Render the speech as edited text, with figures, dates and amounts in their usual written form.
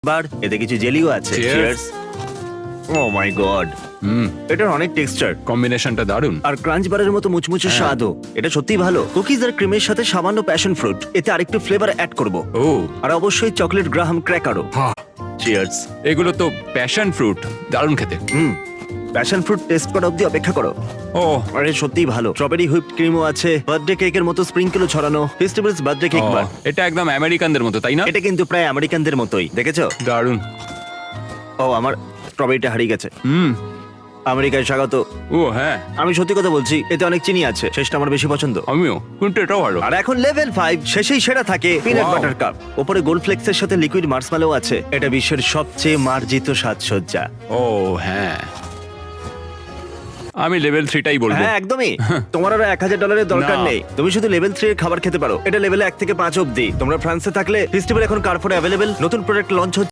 বার এতে কিছু জেলিও আছে। Cheers. চিয়ার্স। ও মাই গড, এটার অনেক টেক্সচার কম্বিনেশনটা দারুণ। আর ক্রাঞ্চ বারের মতো মুচমুচে স্বাদও। এটা সত্যিই ভালো। কুকিজ আর ক্রিমের সাথে সামান্য প্যাশন ফ্রুট, এতে আরেকটু ফ্লেভার অ্যাড করব। ও আর অবশ্যই চকলেট গ্রাহাম ক্র্যাকারও। হ্যাঁ, চিয়ার্স। এগুলো তো প্যাশন ফ্রুট, দারুণ খেতে। প্যাশন ফ্রুট টেস্ট করা অবধি অপেক্ষা করো। ও আরে সত্যিই ভালো। স্ট্রবেরি হুইপ ক্রিমও আছে, বার্থডে কেকের মতো স্প্রিংকেলও ছড়ানো। ফেস্টিভ্যালস বার্থডে কেক বার। এটা একদম আমেরিকানদের মতো, তাই না? এটা কিন্তু প্রায় আমেরিকানদের মতোই, দেখেছো? দারুণ। ও আমার স্ট্রবেরিটা হারিয়ে গেছে। আমেরিকায় স্বাগত। ও হ্যাঁ, আমি সত্যি কথা বলছি, এতে অনেক চিনি আছে, শেষটা আমার বেশি পছন্দ। আমিও, কিন্তু এটাও ভালো। আর এখন লেভেল 5 শেষেই সেরা থাকে পিনাট Wow. Butter cup. উপরে গোল্ড ফ্লেক্সের সাথে লিকুইড মার্শম্যালো আছে। এটা বিশ্বের সবচেয়ে মার্জিত সাজসজ্জা। ও হ্যাঁ, আমি লেভেল 3টাই বলবো। হ্যাঁ একদমই। তোমার আর $1000 দরকার না। নেই, তুমি শুধু লেভেল 3 এর খাবার খেতে পারো। এটা লেভেল 1 থেকে 5 অব্দি। তোমরা ফ্রান্সে থাকলে ফেস্টিভ্যাল এখন কার্ফোরে অ্যাভেলেবেল। নতুন প্রোডাক্ট লঞ্চ